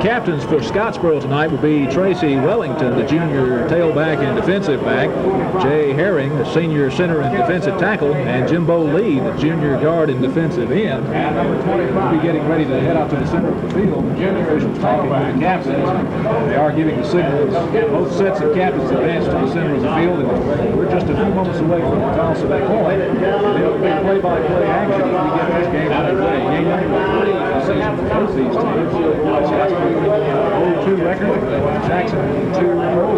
captains for Scottsboro tonight will be Tracy Wellington, the junior tailback and defensive back, Jay Herring, the senior center and defensive tackle, and Jimbo Lee, the junior guard and defensive end. We'll be getting ready to head out to the center of the field. The junior officials talking with the captains. They are giving the signals. Both sets of captains advance to the center of the field, and we're just a few moments away from the toss of the coin. It'll be play-by-play action as we get this game underway. Game number 3 of the season for both these teams. Scottsboro 0-2 record, Jackson 2-0 record.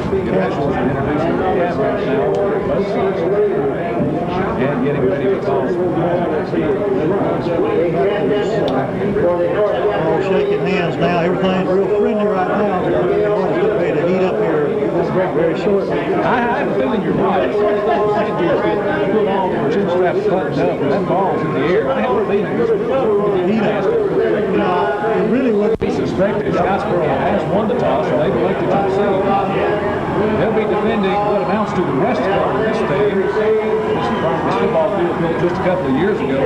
The officials are introducing the captains now for both sides and getting ready to toss. All shaking hands now. Everything's real friendly right now. Everyone's getting ready to heat up here very shortly. I have a feeling you're right. Put all the chin straps buttoned up, and that ball's in the air. I have a feeling this is heat up. It really wouldn't be suspected. Scottsboro has won the toss, and they've elected to receive. They'll be defending what amounts to the rest of this stadium. This football field built just a couple of years ago.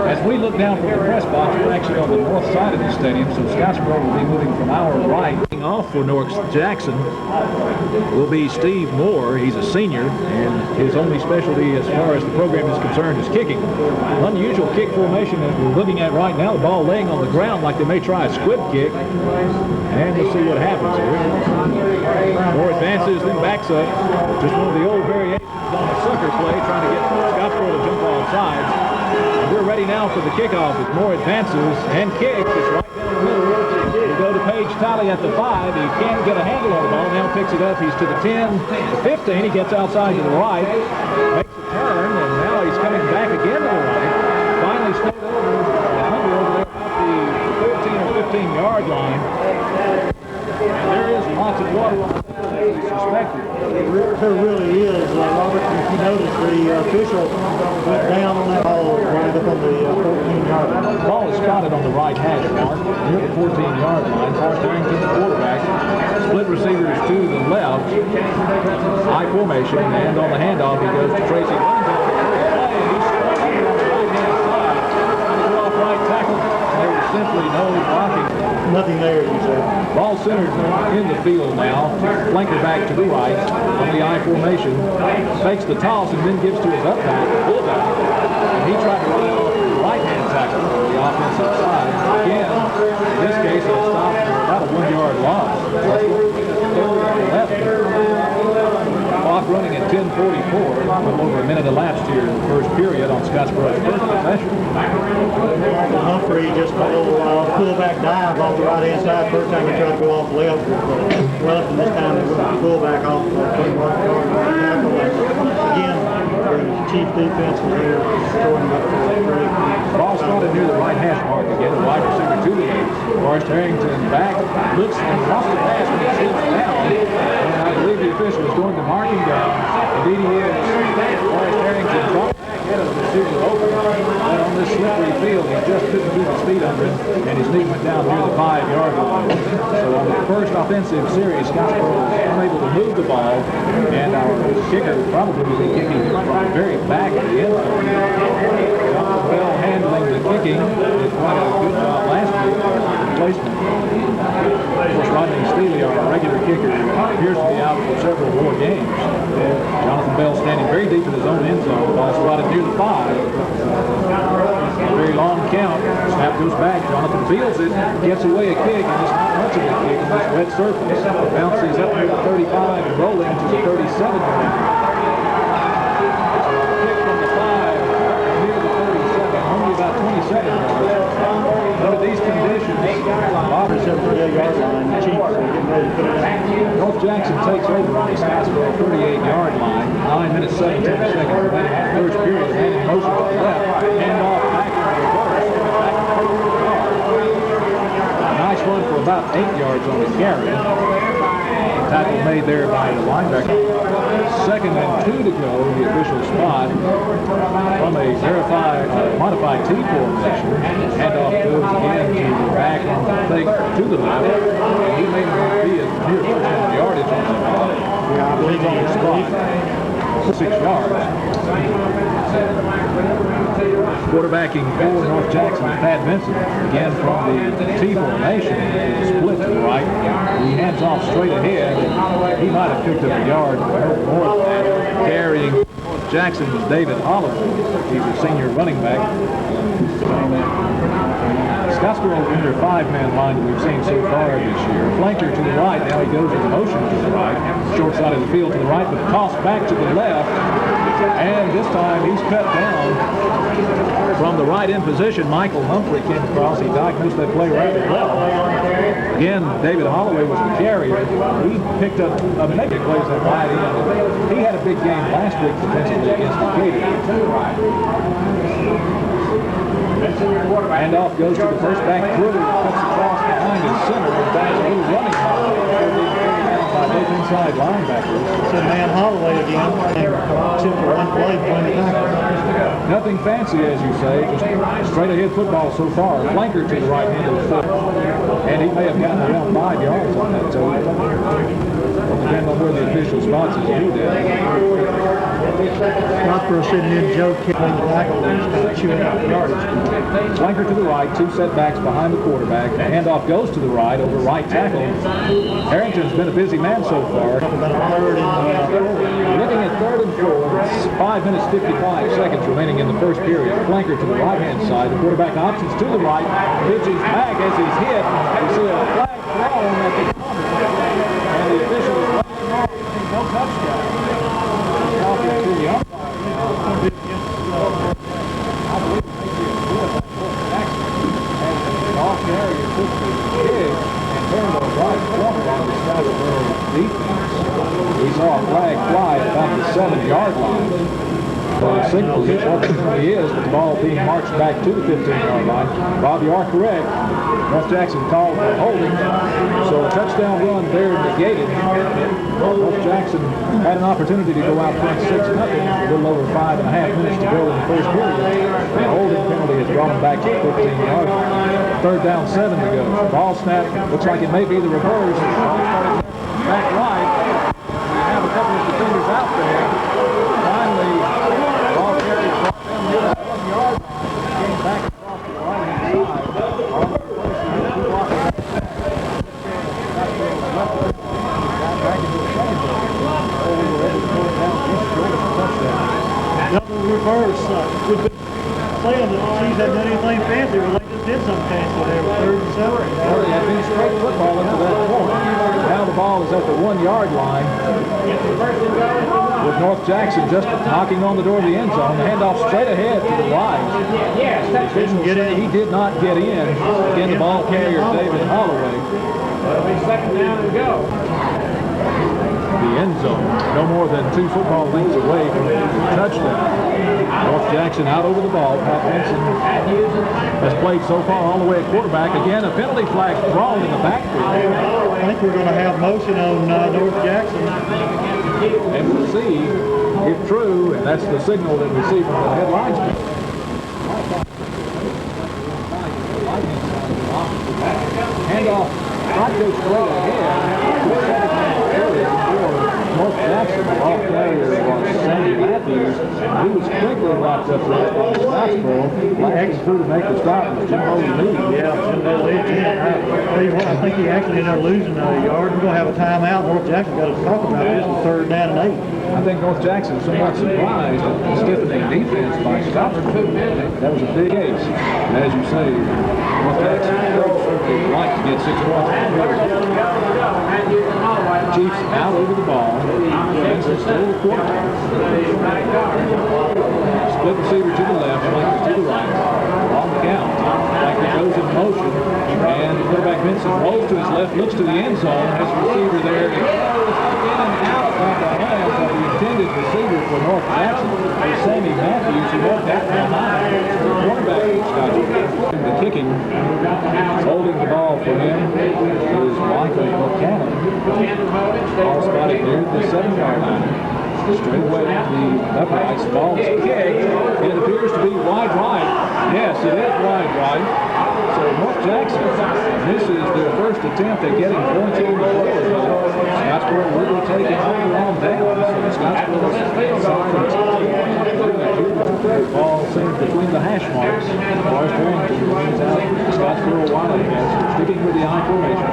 As we look down from the press box, we're actually on the north side of the stadium, so Scottsboro will be moving from our right. Off for North Jackson will be Steve Moore. He's a senior, and his only specialty as far as the program is concerned is kicking. Unusual kick formation that we're looking at right now. The ball laying on the ground like they may try a squib kick. And we'll see what happens here. Moore advances, then backs up. Just one of the old variations on a sucker play, trying to get Scottsboro to jump off sides. And we're ready now for the kickoff as Moore advances and kicks. It's right down the middle. We go to Page Talley at the 5. He can't get a handle on the ball. Now picks it up. He's to the 10, the 15. He gets outside to the right, makes a turn, and now he's coming back again to the right. Finally stayed over the number over there at the 14 or 15-yard line. And there is lots of water on the field as we suspected. There really is, Robert. If you notice, the official went down on that ball right up on the 14-yard line. The ball is spotted on the right hash mark near the 14-yard line. Forrest Harrington, the quarterback. Split receivers to the left. High formation, and on the handoff he goes to Tracy Wellington. He's struggling on the right-hand side. Trying to go off right tackle. There was simply no blocking. Nothing there, you said. Ball centered in the field now. Flanker back to the right on the I formation. Fakes the toss and then gives to his upback, fullback. And he tried to run it off the right-hand tackle on the offensive side. Again, in this case, it'll stop for about a 1-yard loss. Clock running at 10:44. A little over a minute elapsed here in the first period on Scottsboro's first possession. Humphrey just a little fullback dive off the right-hand side. First time he tried to go off left. Wellington this time they went fullback off the 21-yard tackle. Again, the chief defense was there throwing him up for Ball spotted near the right hash mark again. The wide receiver to the left. Forrest Harrington back, looks and wants to pass when he slips down. And I believe the official is going to mark him down. Indeed he is. Forrest Harrington dropped back ahead of the receiver open. And on this slippery field, he just couldn't keep his feet under him, and his knee went down near the 5-yard line. So on the first offensive series, Scottsboro was unable to move the ball, and our kicker probably will be kicking from the very back of the end zone. Jonathan Bell handling the kicking did quite a good job last week. Replacement. Of course, Rodney Steely, our regular kicker, appears to be out for several more games. Jonathan Bell standing very deep in his own end zone. Ball spotted near the 5. A very long count. Snap goes back. Jonathan fields it, gets away a kick, and it's not much of a kick on this wet surface. Bounces up near the 35 and rolling to the 37-yard line. Kick from the 5 near the 37, only about 27 yards. Under these conditions, Bob is at the 38-yard line. The Chiefs are getting ready to put it in. North Jackson takes over on the Scottsboro 38-yard line. 9 minutes, 17 seconds remaining in the first period. Man in motion to the left. Hand off back in reverse. Back to the yard. Nice run for about 8 yards on the carry. Tackle made there by the linebacker. 2nd and 2 to go. The official spot from a modified T formation. Handoff goes again to the back on the fake to the left. And he may be as near 100 yardage on the ball. Yeah, I believe on the spot. 6 yards. Quarterbacking for North Jackson is Pat Vincent, again from the T formation, split to the right. He hands off straight ahead. He might have picked up a yard more than that. Carrying North Jackson was David Holloway. He's a senior running back. Scottsboro in their 5-man line that we've seen so far this year. Flanker to the right. Now he goes in motion to the right. Short side of the field to the right, but tossed back to the left. And this time he's cut down from the right in position. Michael Humphrey came across. He diagnosed that play rather well. Again, David Holloway was the carrier. He picked up a mega plays at right end. He had a big game last week defensively against Decatur. Handoff goes to the first back. Drury cuts across behind his center and back a little running by both inside linebackers. It's a man Holloway again. Except for one play between the tackles. Nothing fancy, as you say, just straight ahead football so far. Flanker to the right hand of the foot. And he may have gotten around 5 yards on that toe. Depending on where the official spots his knee down. Scottsboro sitting in Joe kicking the tackle and just kind of chewing out the yardage. Flanker to the right, 2 setbacks behind the quarterback. The handoff goes to the right over right tackle. Harrington's been a busy man so far. About a third in Looking at 3rd and 4, it's 5 minutes 55 seconds remaining in the first period. Flanker to the right-hand side. The quarterback options to the right, pitches back as he's hit. You see a flag thrown at the corner, and the official is letting off. No touchdown. Talking to the umpire now. I believe it may be a good action. And the ball carrier took the kick and turned on right corner on the Scottsboro defense. We saw a flag fly at about the 7-yard line. The signal is what the penalty is, but the ball being marched back to the 15-yard line. Bob, you are correct. North Jackson called for holding, so a touchdown run there negated. North Jackson had an opportunity to go out front 6-0, a little over 5.5 minutes to go in the first period. The holding penalty has brought him back to the 15-yard line. 3rd down, 7 to go. Ball snap looks like it may be the reverse. Back right. We have a couple of defenders out there. Finally, ball carrier brought them to the 1-yard line. Came back across the right-hand side. Double reverse. We've been playing the teams haven't done anything fancy, but they just did something fancy there with 3rd and 7. Well, they had been straight football up to that point. Now the ball is at the 1-yard line. With North Jackson just knocking on the door of the end zone. The handoff straight ahead to the right. The officials say he did not get in. Again, the ball carrier, David Holloway. It'll be 2nd down and go. The end zone, no more than 2 football lengths away from the touchdown. North Jackson out over the ball. Pat Benson has played so far all the way at quarterback. Again, a penalty flag thrown in the backfield. I think we're going to have motion on North Jackson. And we'll see if true, and that's the signal that we see from the headlines. Handoff, not go straight ahead. North Jackson, the ball carrier was Sandy Matthews. He was quickly locked up right by Scottsboro. Acting through to make the stop was Jimbo Lee. Yeah, Jimbo Lee. I think he actually ended up losing a yard. We're going to have a timeout. North Jackson got to talk about this with 3rd down and 8. I think North Jackson was somewhat surprised at the stiffening defense by Scottsboro. That was a big ace. And as you say, North Jackson would like to get 6 points. Chiefs out over the ball. Kansas still the quarterback. Split receiver to the left, Flanker to the right. On the count. Flanker goes in motion. And the quarterback Vincent rolls to his left, looks to the end zone. Has a receiver there. It goes in and out of the hands of the intended receiver for North Jackson. It's Sammy Matthews who went that behind. The quarterback the kicking. Holding the ball for him is Michael Buchanan. Ball spotted near the 7-yard line. Straight away to the uprights. The ball is kicked. And it appears to be wide right. Yes, it is wide right. So North Jackson, this is their first attempt at getting points on the board. Scottsboro will take it on down. So Scottsboro Scottsboro Wildcats sticking with the I formation.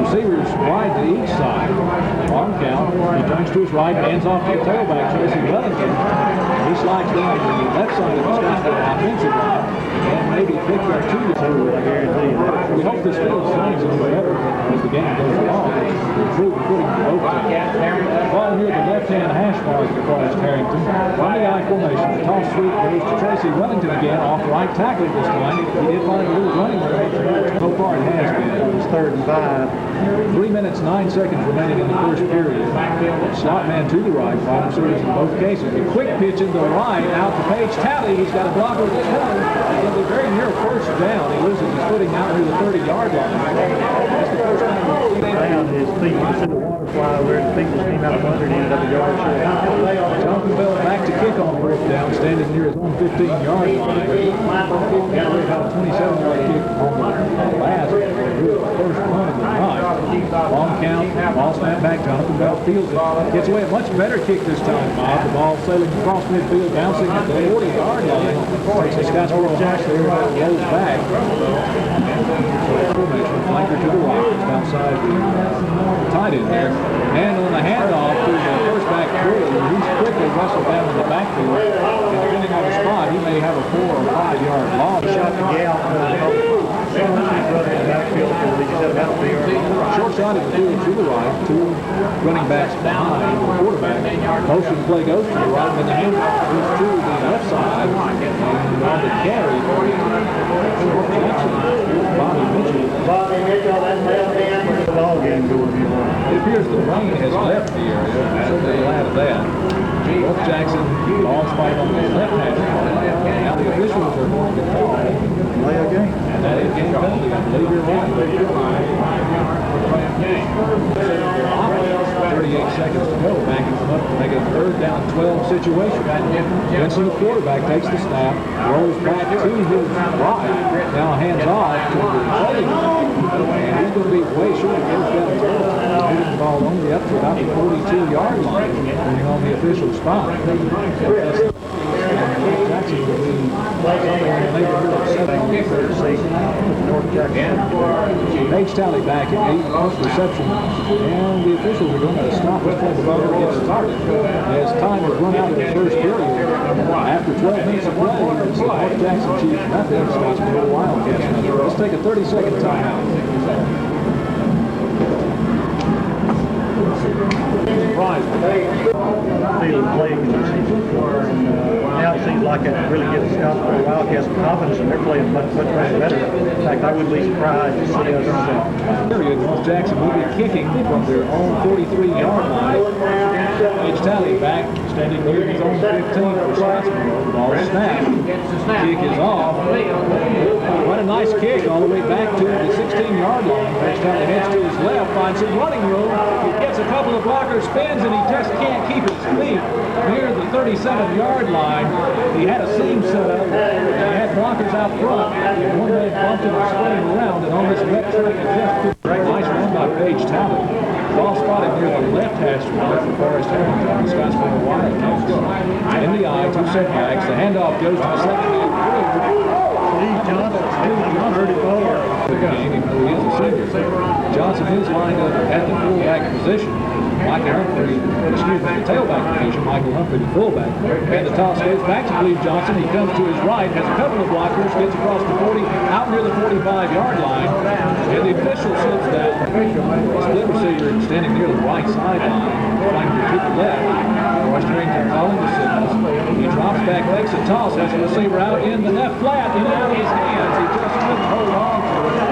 Receivers wide to each side. On count, he turns to his right, hands off to the tailback, Tracy Wellington. He slides down to the left side of the Scottsboro offensive line and maybe pick up two. We hope this field swings a little better as the game goes along. Improve the footing for both teams. Ball near the left-hand hash mark for Forrest Harrington. On the I formation, the toss sweep goes to Tracy Wellington again, off right tackle this time. He did find a little running room. So far it has been. It was 3rd and 5. 3 minutes, 9 seconds remaining in the first period. Slot man to the right, wide receivers in both cases. A quick pitch in the right, out to Paige Talley. He's got a blocker this time. He'll be very near first down. He loses his footing out near the 30-yard line. That's the first time we've seen Down his feet, you see the water fly over there, his feet just came out from under and ended up a yard short. Jonathan Bell back to kick on fourth down, standing near his own 15-yard line. Got away about a 27-yard kick on the last, first run of the night. Long count, ball snap back, Jonathan Bell fields it. Gets away a much better kick this time, Bob. The ball sailing across midfield, bouncing at the 40-yard line. Takes the Scottsboro Jackson here, rolls back. Flanker to the right, just outside the tight end there. And on the handoff to the first back through, he's quickly wrestled down in the backfield. And depending on the spot, he may have a 4 or 5 yard loss. Shot the gap. Short side of the field to the right, two running backs behind the quarterback. Motion play goes to the right, and the handoff goes to the left side. And on the carry, Bobby Mitchell. The ball game going on. It appears the rain has left the area. I'm certainly glad of that. Wolf Jackson, ball spotted on the left hand. Now the officials are going to call Play a game. and that is game penalty. I believe you're right. 38 seconds to go. Backing them up to make a 3rd down 12 situation. Benson, the quarterback, takes the snap, rolls back to his right. Now hands off to the play. And he's going to be way short of 1st down 12. Hitting the ball only up to about the 42-yard line, depending on the official spot. Jackson will be somewhere in the neighborhood of 7 North Jackson. Paige Talley back at 8 reception, and the officials are going to stop before the ball gets started. As time has run out of the first period, after 12 minutes of play, it's the North Jackson Chiefs nothing, Scottsboro Wildcats nothing. Let's take a 30-second timeout. Field play now it seems like it really gives the Scottsboro Wildcats confidence, and they're playing much better. In fact, I wouldn't be surprised to see us. North Jackson will be kicking from their own 43-yard line. Paige Talley back, standing near his own 15 for Scottsboro. Ball snap. Kick is off. What a nice kick all the way back to the 16-yard line. Paige Talley heads to his left, finds some running room. He gets a couple of blockers, spins, and he just can't keep his feet near the 37-yard line. He had a seam set up. He had blockers out front. And one man bumped him and spun him around, and on this wet track, it just took a nice run by Paige Talley. Ball spotted near the left hash mark for Forrest Harrington. The Scottsboro Wildcats. In the eye, 2 setbacks. The handoff goes to the second man. Steve Johnson, I heard it before. The game, even though he is a senior. Johnson is lined up at the fullback position. Michael Humphrey, the tailback position, Michael Humphrey, the fullback. And the toss goes back to Cleve Johnson. He comes to his right, has a couple of blockers, gets across the 40, out near the 45-yard line. And the official slips down. Split receiver standing near the right sideline, trying to keep the left. Forrest Harrington calling the signals. He drops back, makes a toss, has a receiver out in the left flat, in and out of his hands. He just couldn't hold on to it.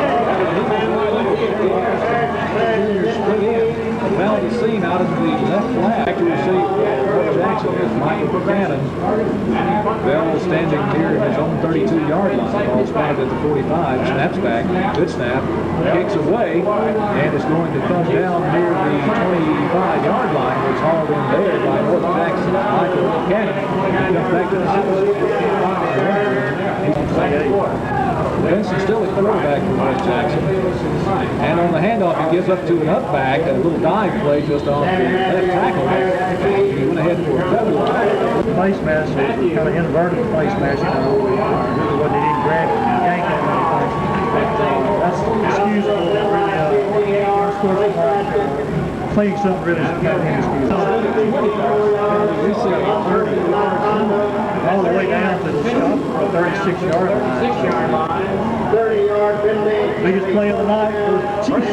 Split in. Found the seam out of the left flat. Back to receive North Jackson is Michael Buchanan. Bell standing near his own 32-yard line. Ball spotted at the 45. Snaps back. Good snap. Kicks away. And it's going to come down near the 25-yard line. It's hauled in there by North Jackson. Michael Buchanan. He comes back to the 6. Benson still at quarterback for North Jackson. And on the handoff, he gives up to an up back, a little dive play just off the left tackle. He went ahead for a double. Face mask, kind of inverted face mask, you know. Really wasn't even grabbing, yanking it. inexcusable, really, playing something really inexcusable. We see 30 all the way down to the Scottsboro 36-yard line. 6-yard line. 30-yard penalty. Biggest play of the night for Chiefs.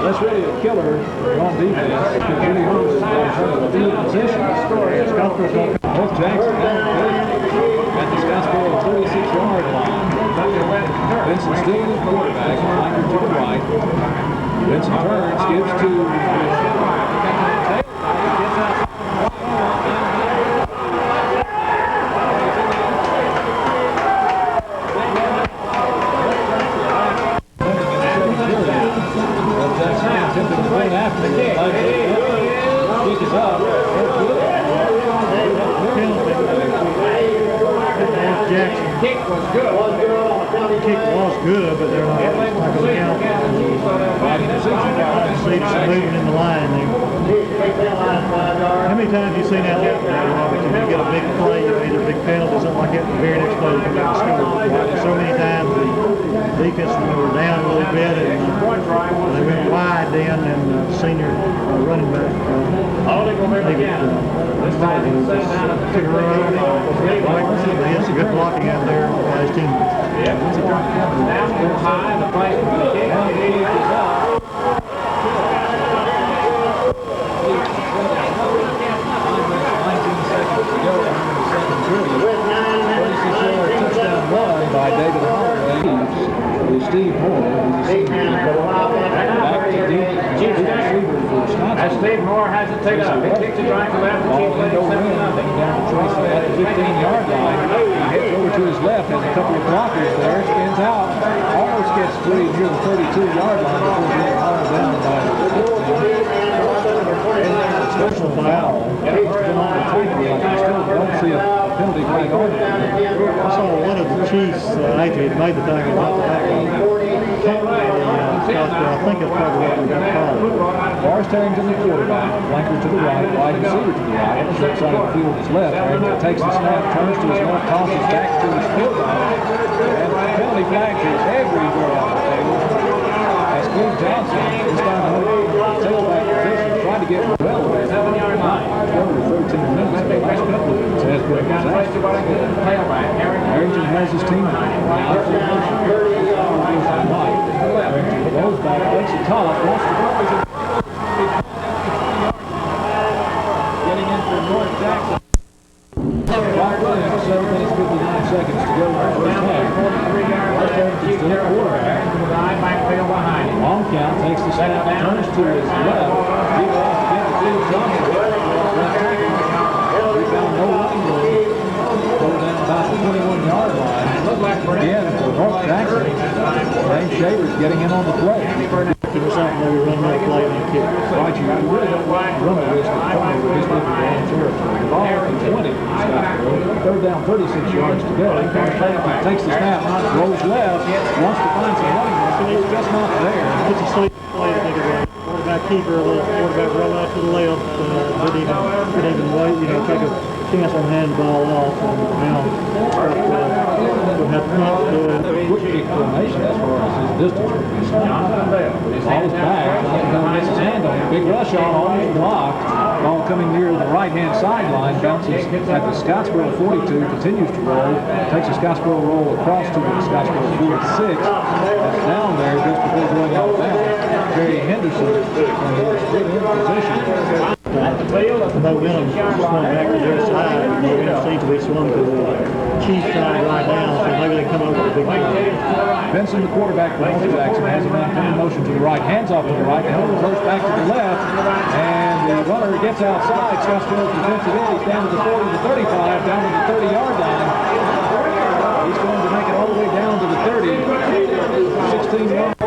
That's really a killer on defense. It really hurts the field position. Scottsboro's going to come. North Jackson at the Scottsboro 36-yard line. Benson still in his quarterback, Flanker to the right. Benson turns, gives to Taylor. Gets out. Attempted to run after the kick. Kick is up. Jackson. Kick was good. The kick was good, but they're not going to count. Seats moving in the line there. How many times have you seen that happen there, Robert? When you get a big play, either a big penalty or something like that, and the very next play they come back and score. So many times the defense were down a little bit, and they went wide then, and the senior running back, It's a good blocking out there by his team. Now high, the place for the kick. It is up. 19 seconds to go in the second period. 36-yard touchdown run by David Holloway. With Steve Moore, who's a senior. Back to deep receiver for Scottsboro. As Steve Moore has it taken up. He kicks it right to left. The Chiefs leading 7-0. Down to Tracy at the 15-yard line. He heads over to his left, has a couple of blockers there, spins out, almost gets free near the 32-yard line before being hauled down by the 15. Special foul. It's been on the tackle, like I still don't see a penalty flag on it. I saw one of the Chiefs after he made the tackle, not the tackle. I think it's probably what we got called. Forrest Harrington, the quarterback, flanker to the right, wide receiver to the right, short side of the field is left. Harrington takes the snap, turns to his left, tosses back to his fullback. And penalty flags are everywhere on the table. As Steve Johnson is trying to hold the tailback position, trying to get well there. 7-yard line. 13 minutes, the last couple of minutes has been Harrington has his team. Rolls back, takes it top, wants to getting in for North Jackson. 7 minutes, 59 seconds to go in the first half. Forrest Harrington still at quarterback. Long count, takes the snap, turns to his left. He lost again to Steve Johnson. We found no running room. Go down about the 21-yard line. Again for North Jackson. James Shaver's getting in on the play. It was something they were running that play and kick. Right, you really don't run the risk of throwing the risk of the wrong territory. The ball at the 20, Scottsboro. Third down, 36 yards to go. Takes the snap, rolls left, wants to find some running room, but it's just not there. It's a sleep play to think about. Quarterback keeper, a little quarterback roll out to the left. Could even wait, take a chance on handing the ball off. And now we'll have to punt. Quick kick formation as far as his distance will be concerned. Ball is back. Lincoln gets his hand on it. Big rush on, almost blocked. Ball coming near the right-hand sideline. Bounces at the Scottsboro 42. Continues to roll. Takes a Scottsboro roll across to the Scottsboro 46. That's down there just before going out of bounds. Jerry Henderson split in position. The momentum swung back to their side. The momentum seems to be swung to the Chiefs side right now, so maybe they come over with a big play. Benson, the quarterback for North Jackson, has a man coming motion to the right, hands off to the right, and reverse back to the left, and the runner gets outside. Scottsboro's defensive end, he's down to the 40, the 35, down to the 30-yard line. He's going to make it all the way down to the 30, 16-yard.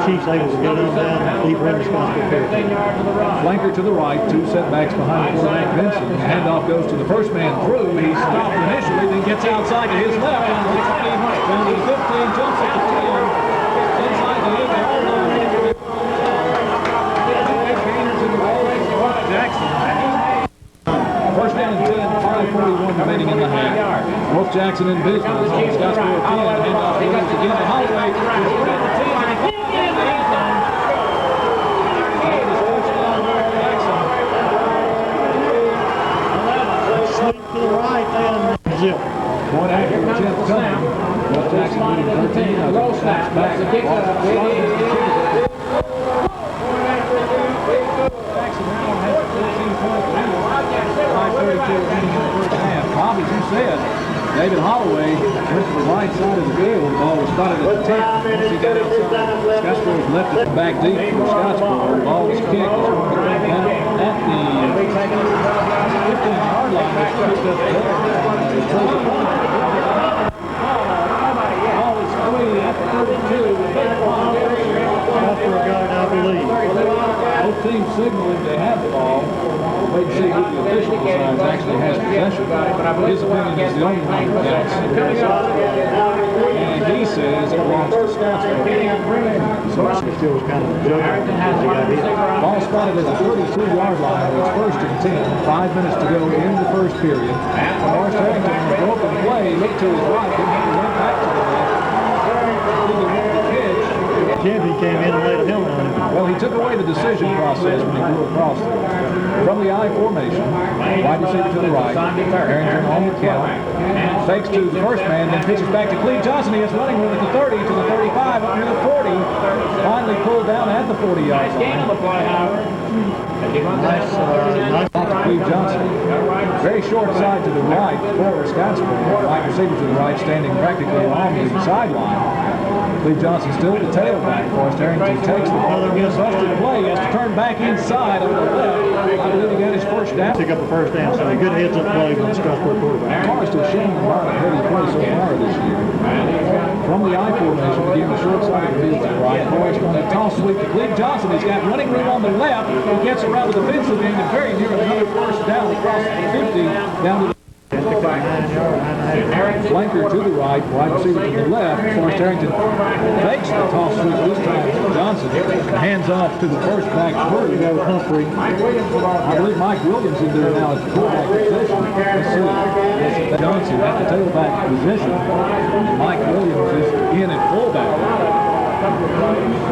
Chiefs able to get them down deep in the Scottsboro territory. Flanker to the right, two setbacks behind quarterback Benson. The handoff goes to the first man through. He stopped initially, then gets outside to his left, down to the 20, down to the 15, jumps at the 10, inside the 8-yard line. Jackson. First down and 10, 5:41 remaining in the half. North Jackson in business. Scottsboro 10, handoff goes again to Holloway. Point after the 10th coming. West Jackson leading 13. Low snap. Back. That's the kick up. Jackson now has a 14-point lead. 5:32 remaining in the first half. Bob, as you said, David Holloway went to the right side of the field. The ball was spotted at the 10. Once he got outside, Scottsboro's left it back deep for Scottsboro. The ball was kicked. It's going to come down at the 15-yard line. It's picked up there. Ball is free at the 32. Scottsboro got it, I believe. Both teams signaling they have the ball. Wait and see who the official decides actually has possession. His opinion is the only one who counts. And he says it belongs to Scottsboro. So it still was kind of a joke as he got hit. Ball spotted at the 32-yard line. It's first and 10. 5 minutes to go in the first period. Morris Harrington on a broken play looked to his right. He went back to the left. He wanted the pitch. Jimmy came in and laid a helmet on him. Well, he took away the decision process when he threw across there. From the I formation, wide receiver to the right, Harrington on the count, fakes to the first man, then pitches back to Cleve Johnson. He has running room at the 30, to the 35, up near the 40. Finally pulled down at the 40-yard line. Nice to Cleve Johnson. Very short side to the right for Scottsboro. Wide receiver to the right, standing practically on the sideline. Cleve Johnson still the tailback. Forrest Harrington takes the ball. He has busted play. He has to turn back inside on the left. I believe he got his first down. Pick up the first down, so a good heads-up play from the Scottsboro quarterback. Forrest has shown a lot of heavy play so far this year. From the I formation, again, the short side of the field to the right. Forrest on a toss sweep to Cleve Johnson. He's got running room on the left. He gets around the defensive end and very near another first down across the 50 down to the flanker to the right, wide receiver to the left. Forrest Harrington fakes the toss sweep this time to Johnson. Hands off to the first back through. Humphrey. I believe Mike Williams is there now at the quarterback position. Let's see. Johnson at the tailback position. And Mike Williams is in at fullback.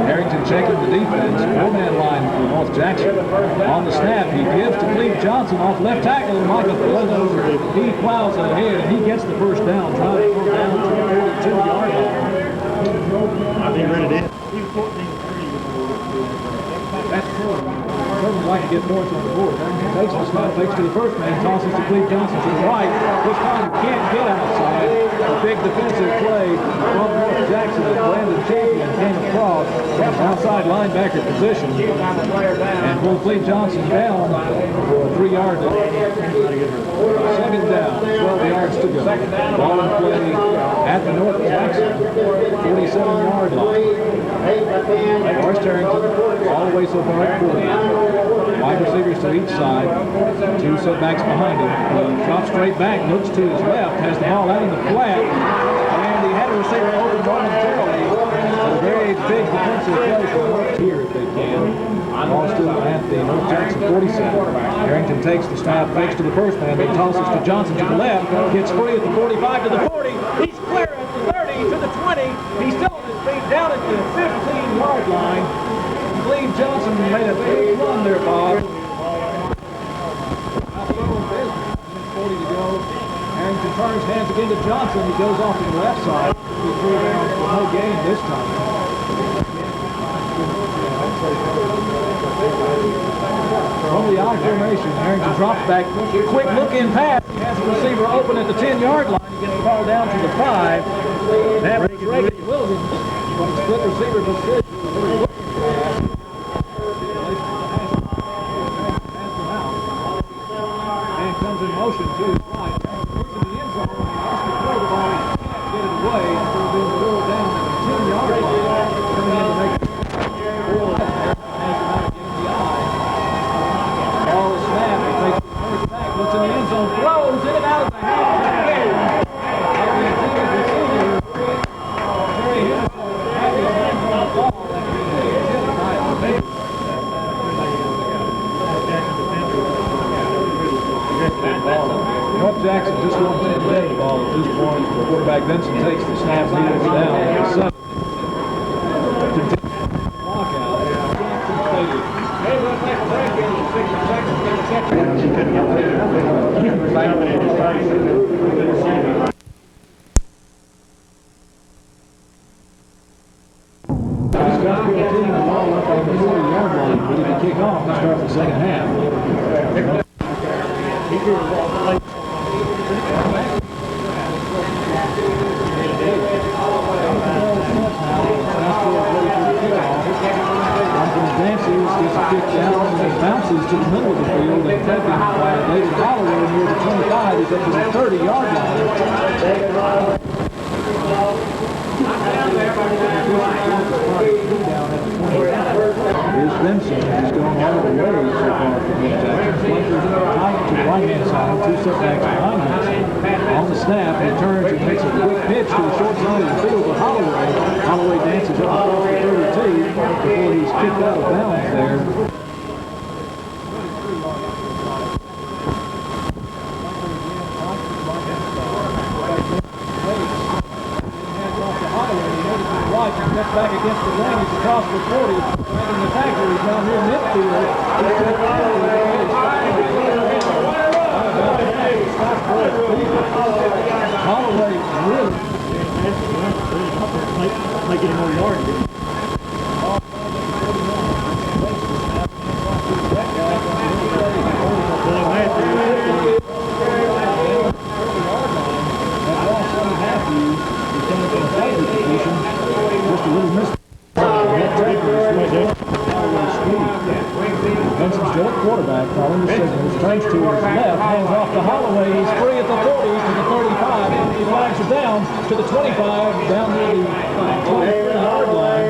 Harrington checking the defense. Four-man line for North Jackson. On the snap, he gives to Cleve Johnson off left tackle. Michael he plows ahead and he gets the first down. Trying to go down to the 42-yard line. I think ready to. That's true. Doesn't like to get points on the board. Takes the snap, takes to the first man, tosses to Cleve Johnson to the right. This time he can't get outside. A big defensive play from North Jackson as Brandon Champion came across from outside linebacker position and pulled Cleve Johnson down for a 3-yard line. Second down, 12 yards to go. Ball in play at the North Jackson 47-yard line. Forrest Harrington all the way so far at 40. Wide receivers to each side. Two setbacks behind him. He drops straight back, looks to his left, has the ball out in the flat, and he had a receiver open momentarily. A very big defensive play for North here if they can. Ball still at the North Jackson 47. Harrington takes the snap, fakes to the first man, then tosses to Johnson to the left, gets free at the 45 to the 40. He's clear at the 30 to the 20. He's still on his feet down at the 15-yard line. Cleve Johnson made a big run there, Bob. 40 to go. Harrington turns hands again to Johnson. He goes off to the left side. He threw down for no gain this time. From the I formation, Harrington drops back. Quick look-in pass. He has a receiver open at the 10-yard line. He gets the ball down to the 5. That was Reagan Williams from the split receiver position. And comes in motion to his right. Looks in the end zone. He has to throw the ball. He can't get it away. And so being pulled down at the 10-yard line. Coming in to make it 4 left there. Has him out again in the eye. Ball is snapped. He takes the first back. Looks in the end zone. Throws in and out of the hands again. Of the intended receiver. Terry Henderson had his hands on the ball. And he gets hit by the base. North Jackson just going to the ball at this point. Quarterback Benson takes the snap, kneels down. Jackson strong to start the second half. Advances, gets a kick down, and bounces to the middle of the field, and taken by David Holloway near the 25. He's up to the 30-yard line. Here's Benson. He's going all the way so far from North Jackson. Flunkers tight to the right-hand side, two setbacks behind him. On the snap, he turns and makes a quick pitch to the short side of the field to Holloway. Holloway dances up across the 32 before he's kicked out of bounds there. Gets back against the lane, he's across the 40, right in the tackle, he's down near midfield. Holloway really might get him more yards. Just a little miss. Benson's still at quarterback, calling the signals, turns to his left, hands off to Holloway. He's free at the 40 to the 35. He flags it down to the 25, down near the 23-yard line.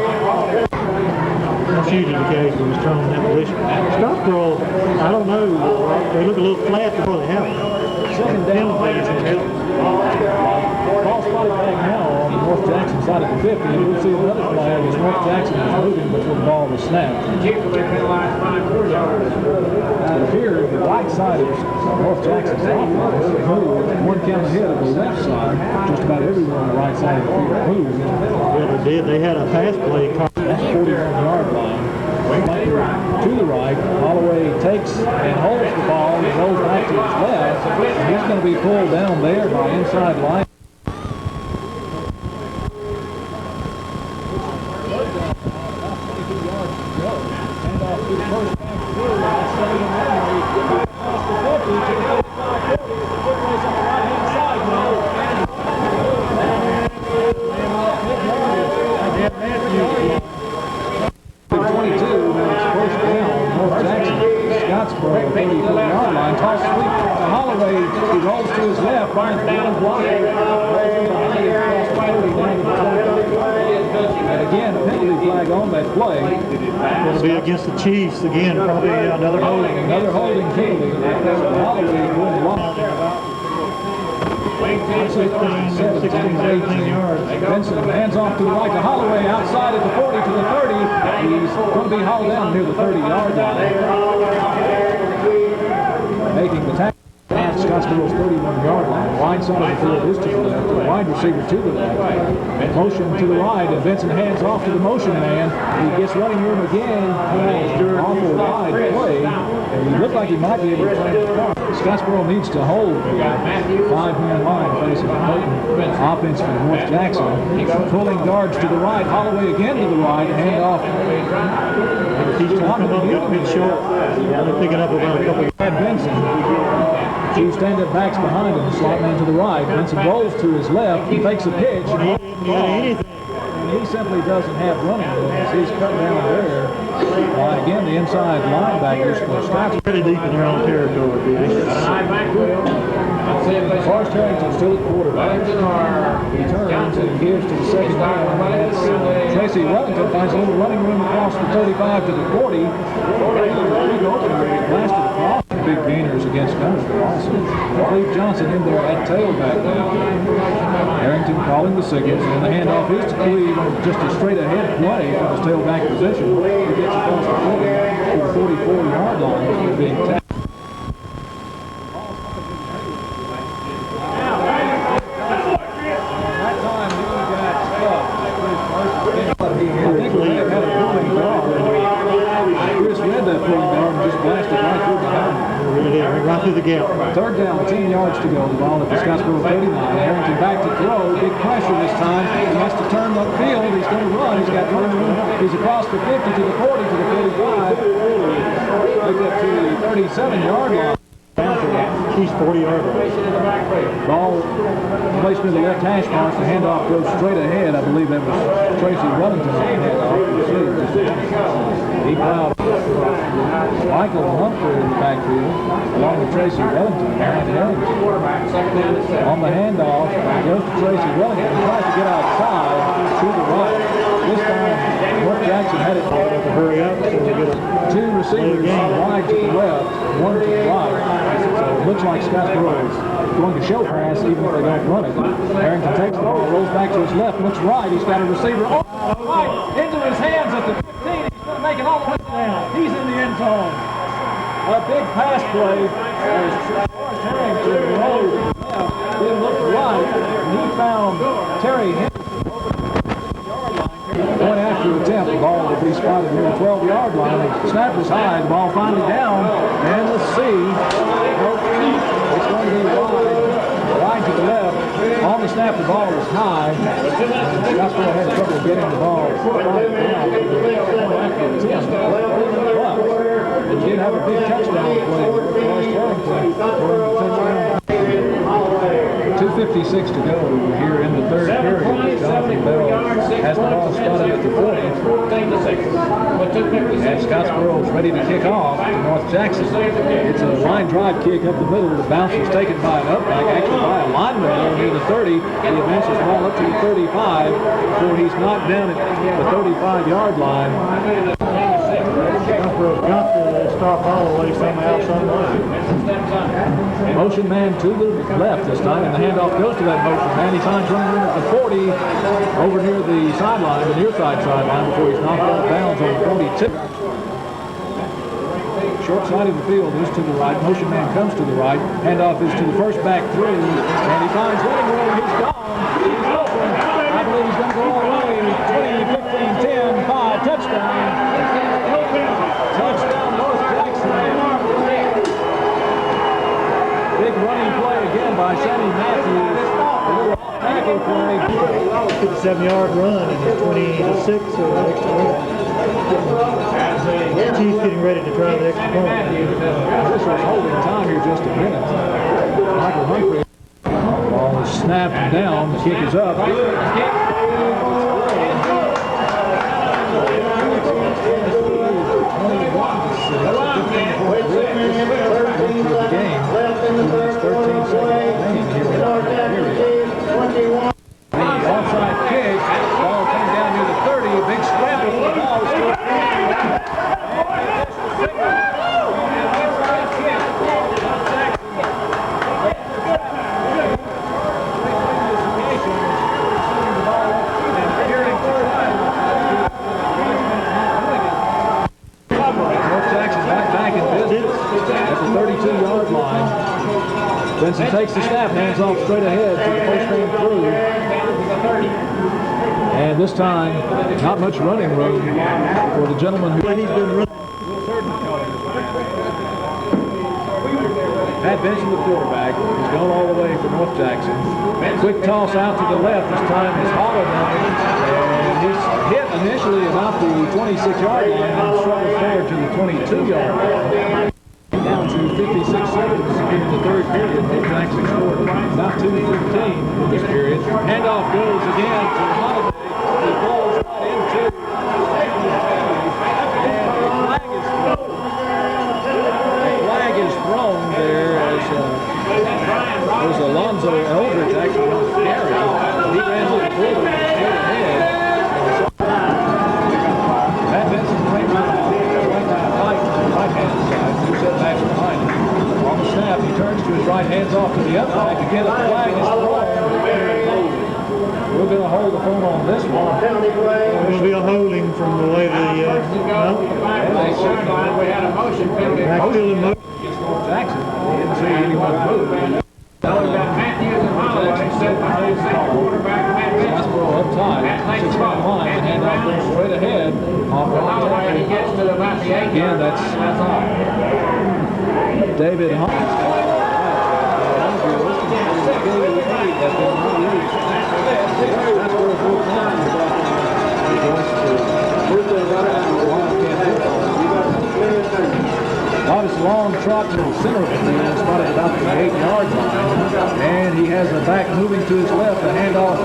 That's usually the case when he's thrown in that position. Scottsboro, I don't know, they look a little flat before they have it. Second down, ball spotted flag now on the North Jackson side of the 50, and we'll see another flag as North Jackson is moving before the ball was snapped. It appears the right side of North Jackson's offense moved one count ahead of the left side. Just about everyone on the right side of the field moved. Yeah, they did. They had a pass play. That's 41-yard line. To the right, Holloway takes and holds the ball and rolls back to his left. And he's going to be pulled down there by inside line. Scottsboro, 34-yard line, toss sweep to Holloway. He rolls to his left, finds down block. And again, a penalty flag on that play. It'll be against the Chiefs again, probably another holding. Another holding penalty. Holloway going block. 16, 18 yards. Benson hands off to the right to Holloway, outside at the 40 to the 30. He's going to be hauled down near the 30-yard line. Making the tackle at Scottsboro's 31-yard line. Wide side of the field is to the left. The wide receiver to the left. Motion to the right, and Benson hands off to the motion man. He gets running room again. Awful wide play. And he looked like he might be able to play the car. Scottsboro needs to hold the five-man line facing the offense from North Jackson. Pulling guards to the right. Holloway again to the right. Hand off. He's not going to get a bit short. Yeah, they're picking up about a couple of Benson. Two stand-up backs behind him. Slot man to the right. Benson rolls to his left. He takes a pitch. And he simply doesn't have running room as he's cut down there. Again, the inside linebackers for Scottsboro. Pretty deep in their own territory. Forrest Harrington still at quarterback. He turns and gives to the second man. Tracy Wellington finds a little running room across the 35 to the 40. Blasted across. Big gainers against Scottsboro also. Cleve Johnson in there at tailback now. Harrington calling the signals, and the handoff is to Cleve on just a straight ahead play from his tailback position. He gets across the 40 to the 44-yard line for being tackled. Right through the gap. Third down, 10 yards to go. The ball at the Scottsboro 39. Harrington back to throw. Big pressure this time. He has to turn upfield. He's going to run. He's got running room. He's across the 50 to the 40 to the 45. Picked up to the 37-yard line. He's 40-yard line. Ball placed near the left hash marks. The handoff goes straight ahead. I believe that was Tracy Wellington. He fouled Michael Humphrey in the backfield, along with Tracy Wellington. On the handoff, goes to Tracy Wellington. He tries to get outside to the right. This time, North Jackson had it to hurry up before we get a two receivers wide to the left, one to the right. So it looks like Scottsboro is going to show pass even if they don't run it. Harrington takes the ball, rolls back to his left, looks right. He's got a receiver right into his hands at the 15. He's going to make it all the way down. He's in the end zone. A big pass play as Harrington rolled left, then looked right, and he found Terry Henderson. Going after the attempt, the ball will be spotted near the 12-yard line. The snap is high, the ball finally down, and let's see. It's going to be wide to the left. On the snap, the ball is high. Scottsboro had trouble getting the ball down. But they did have a big touchdown play. Forrest Harrington. 2:56 to go here in the third period. Jonathan Bell has the ball spotted at the 40. And Scottsboro is ready to kick off to North Jackson. It's a line drive kick up the middle. The bounce was taken by an upback, actually by a lineman there near the 30. He advances the ball up to the 35 before he's knocked down at the 35-yard line. Scottsboro's got to stop all the way somehow, some way. Motion man to the left this time, and the handoff goes to that motion man. He finds running room at the 40 over near the sideline, the near side sideline, before he's knocked out of bounds on the 42. Short side of the field is to the right. Motion man comes to the right. Handoff is to the first back through, and he finds running room. He's gone. He's open. I believe he's going to go all the way. 20, 15, 10, 5, touchdown. Touchdown, North Jackson. Big running play again by Sammy Matthews. A little off-tackle play. 57-yard run, and it's 20-6, so the extra point. Chiefs getting ready to try the extra point. This was holding time here just a minute. Michael Humphrey. Ball is snapped down. The kick is up. The onside kick, ball coming down near the 30, big scramble for the ball. North Jackson back in business at the 32-yard line. Benson takes the snap, hands off straight ahead to the first man through. And this time, not much running room for the gentleman who he's been running. Pat Benson, the quarterback, has gone all the way for North Jackson. Quick toss out to the left. This time is Holland, and he's hit initially about the 26-yard line and struggles forward to the 22-yard line. Down to 56 seconds in the third period. North Jackson scored about 2:15 in this period. Handoff goes again to Holiday. He falls right into and the flag is thrown there as was Alonzo Eldridge actually on the carry. He ran to the field and straight ahead. Pat Benson right hand side, two setbacks behind him. On the snap, he turns to his right, hands off to the upback. Again, the flag is thrown. We're going to hold the phone on this one. It'll be a holding from the way the We had a motion. still in motion. Against North Jackson. He didn't see anyone move. Matthews and Holloway set by the quarterback. Scottsboro up tight, 6-man line, and handoff goes straight ahead. Off Holloway, he gets to the about the 8. again, that's David a long trot to the center of the field, spotted about the 8-yard line. And he has the back moving to his left, the handoff.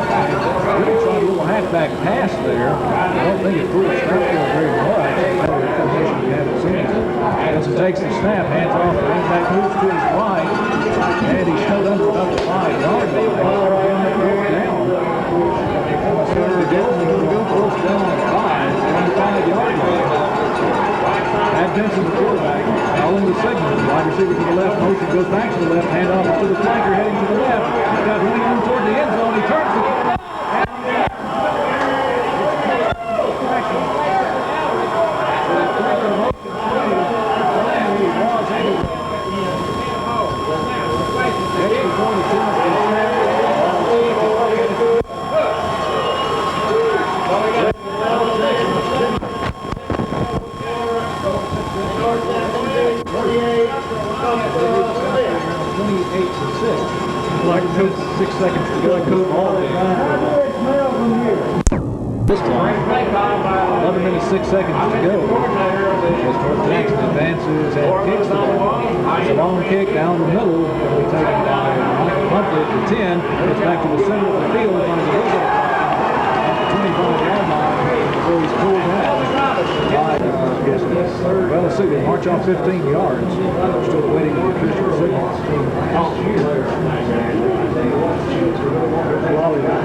Really tried a little halfback pass there. I don't think it threw the snap field very much. We haven't seen it. Benson takes the snap, hands off, the running back moves to his right, and he's held under about the 5-yard line. Down. Close down on 5-yard line. At Benson, the quarterback, following the signal. Wide receiver to the left, motion goes back to the left, handoff to the flanker, heading to the left. He's got running on toward the end zone. He turns the like 6 seconds to go. This time, 11 minutes, 6 seconds to go. As North Jackson advances and kicks the ball. It's a long kick down the middle. It'll be taken by Michael Humphrey at the 10. Gets back to the center of the field. Finds a little bit at the 25-yard line before he's pulled out. Well, let's see, they march on 15 yards. Still waiting for the official signals.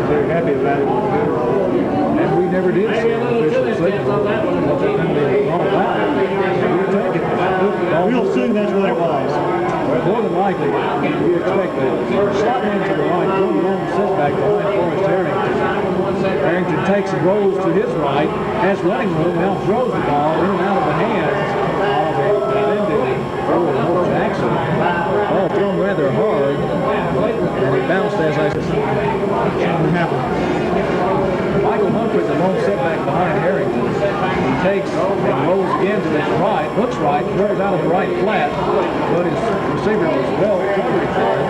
Very happy about it. And we never did see an official signal. What they're going to be all about. We'll take it. Real soon, that's what it was. Well, more than likely, we expect that slot man to the right, one long setback behind Forrest Harrington. Harrington takes and rolls to his right, has running room, now throws the ball in and out of the hands of a defending North Jackson. Ball thrown rather hard, and it bounced as I said. Michael Humphrey, the long setback behind Harrington. He takes and rolls again to his right, looks right, throws out of the right flat, but his receiver was well covered for it.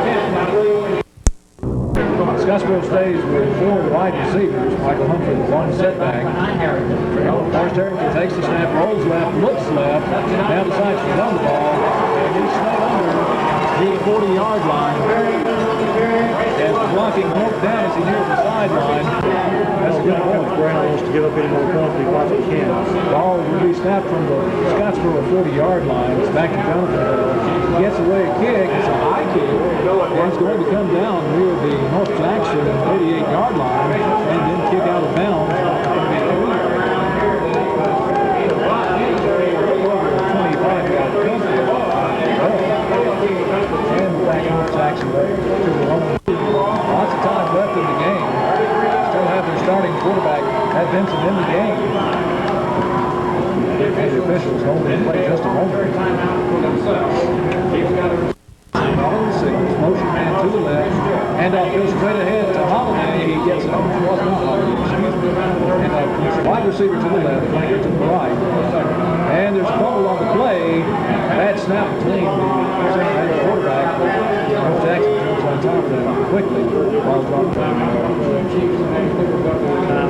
Scottsboro stays with 4 wide receivers. Michael Humphrey, the one setback. Forrest Harrington takes the snap, rolls left, looks left, now decides to run the ball, and he's snug under the 40-yard line. As the blocking broke down as he nears the sideline. That's a good point. Brown wants to give up any more penalty while he can. Ball will be snapped from the Scottsboro 40-yard line. It's back to Jonathan. He gets away a kick. It's a high kick. And it's going to come down near the North Jackson 88-yard line and then kick out of bounds. And back North Jackson to the line. Lots of time left in the game. Still have their starting quarterback, Pat Benson, in the game. And the officials hold in play just a moment. Following the signals, motion man to the left. Handoff goes straight ahead to Holiday. He gets it. Was not Holiday, excuse me. And wide receiver to the left, flanker to the right. And there's a fumble on the play. Bad snap between the center and the quarterback. North Jackson jumps on top of that quickly while dropping.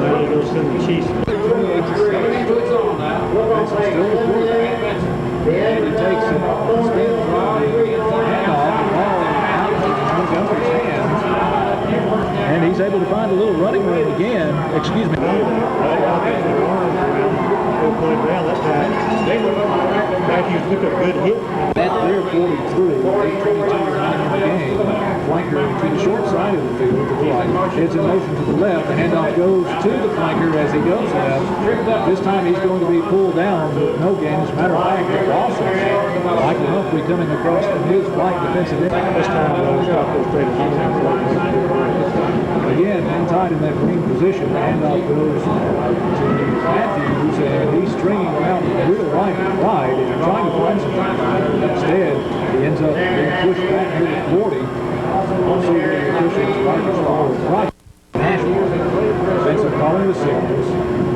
They'll go send the Chiefs. Benson still the quarterback. And he takes it, spins around the handoff, the ball out of Montgomery's hands. And he's able to find a little running room again. Excuse me. Matthews took a good hit. That clear 43, 8:22 remaining in the game. Flanker to the short side of the field to the right. It's in motion to the left. The handoff goes to the flanker as he goes left. This time he's going to be pulled down with no gain. As a matter of fact, the losses. Michael Humphrey coming across from his right defensive end. This time he'll stop those straight again, inside in that green position. The handoff goes to Matthews, and he's stringing around real right and right and trying to find something. Instead, he ends up being pushed back near the 40. Also, the officials markers forward right. Benson calling the signals.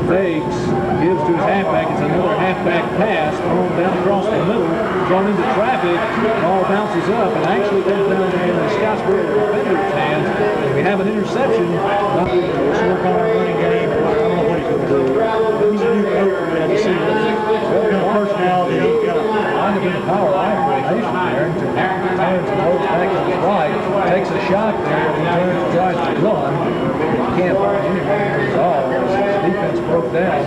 Fakes, gives to his halfback. It's another halfback pass thrown down across the middle, thrown into traffic. Ball bounces up and actually comes down in the Scottsboro defender's hands. We have an interception. Let's work on our running game. I don't know what he's going to do. He's a new coach. We had to see what kind of personality he's got. kind of in the power line formation. Harrington turns and goes back to his right, takes a shot there, and he turns and tries to run. He can't find anything to resolve as his defense broke down.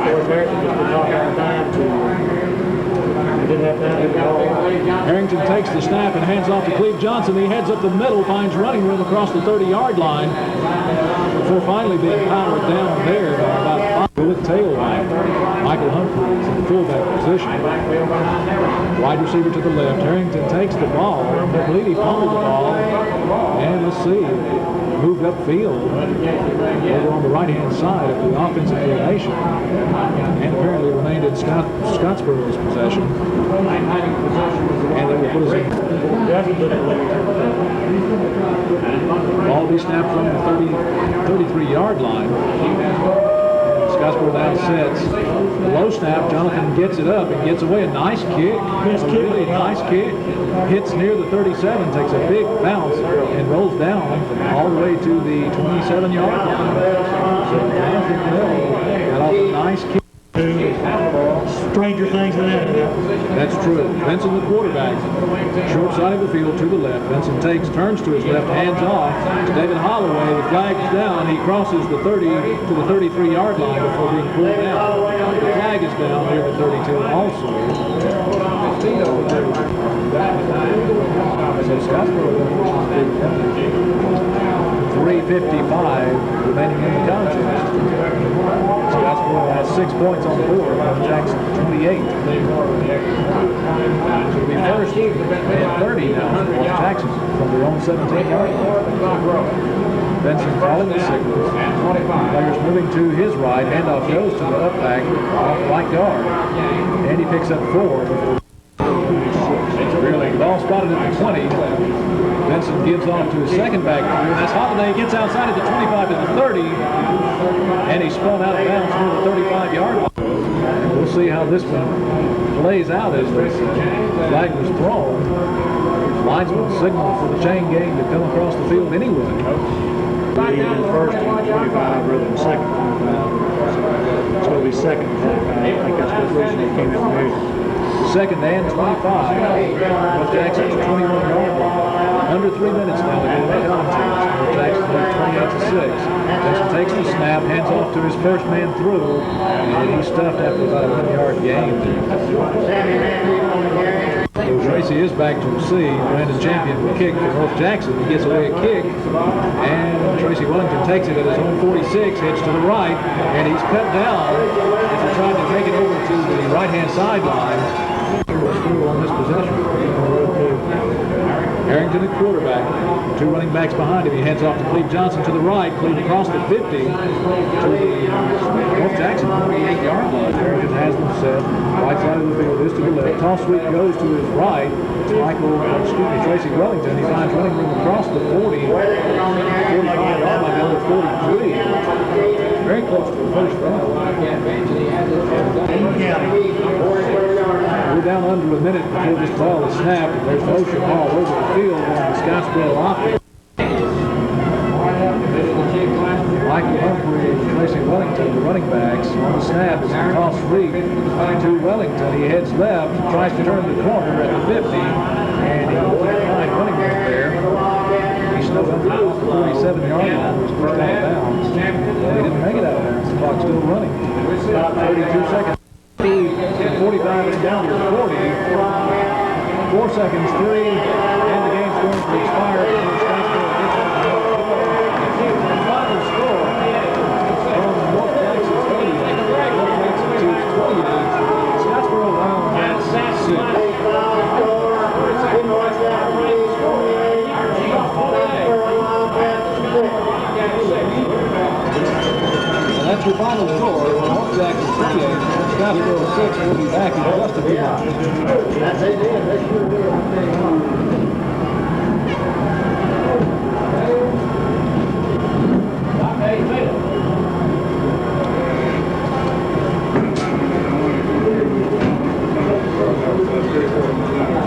Harrington just was off on time to didn't have time to get the ball. Harrington takes the snap and hands off to Cleve Johnson. He heads up the middle, finds running room across the 30-yard line before finally being powered down there by about 5 with tail line. Michael Humphreys in the fullback position. Wide receiver to the left. Harrington takes the ball. Completely fumbled the ball. And let's see, moved upfield over on the right-hand side of the offensive formation. And apparently remained in Scottsboro's possession. And they will put us in. Ball will be snapped from the 33-yard line. Scottsboro now sets. The low snap, Jonathan gets it up and gets away. A nice kick. A really nice kick. Hits near the 37, takes a big bounce and rolls down all the way to the 27-yard line. So Jonathan Hill got off a nice kick. Stranger things than that. That's true. Benson, the quarterback, short side of the field to the left. Benson turns to his left, hands off to David Holloway. The flag's down. He crosses the 30 to the 33-yard line before being pulled down. The flag is down near the 32 also. So Scottsboro 3:55 remaining in the contest. Scottsboro has 6 points on the board. Jackson 28. So it'll be first and 30 now for Jackson from their own 17-yard line. Benson calling the signals. Players moving to his right. Handoff goes to the up back off right guard. And he picks up 4 before. Really, ball spotted at the 20. Benson gives off to his second back. That's Holiday. Gets outside at the 25 to the 30. And he's spun out of bounds near the 35-yard line. We'll see how this one plays out as this flag was thrown. Linesman signaled for the chain gang to come across the field anyway. He did first and 25 rather than second 25. It's going to be second 25. I think that's the reason he came in from here. Second and 25. North Jackson's 21-yard line. Under 3 minutes now to go in the contest. North Jackson leads 28-6. Jackson takes the snap, hands off to his first man through, and he's stuffed after about a 1-yard gain. So Tracy is back to receive. Brandon Champion will kick for North Jackson. He gets away a kick, and Tracy Wellington takes it at his own 46, heads to the right, and he's cut down as he tried to take it over to the right-hand sideline. Through on this possession. Harrington at quarterback. 2 running backs behind him. He heads off to Cleve Johnson to the right. Cleve across the 50 to the North Jackson 48-yard line. Harrington has them set. Right side of the field is to the left. Toss sweep goes to his right. Tracy Wellington. He finds running room across the 40. 45-yard line down to 43. Very close to the first down. We're down under a minute before this ball is snapped, and there's motion all over the field on the Scottsboro offense. Michael Humphrey and Tracy Wellington, the running backs, on the snap as a toss sweep to Wellington. He heads left, tries to turn the corner at the 50, and he can't find running room there. He snowed under off the 47-yard line, was pushed out of bounds. He didn't make it out of bounds. The clock's still running. About 32 seconds. 45 is down to 40. 4 seconds, 3, and the game's going to expire before Scottsboro gets it. The final score from North Jackson Stadium. North Jackson 28. Scottsboro Wildcats 6. And that's your final score. North Jackson 28. Scottsboro 6 will be back in just a few minutes.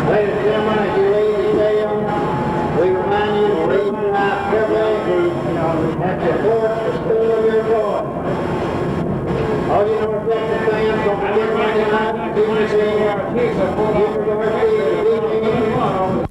Ladies and gentlemen, as you leave the stadium, we remind you to leave tonight privilege and support the school of your choice. All you North Texas fans, don't forget Carolina, University, University,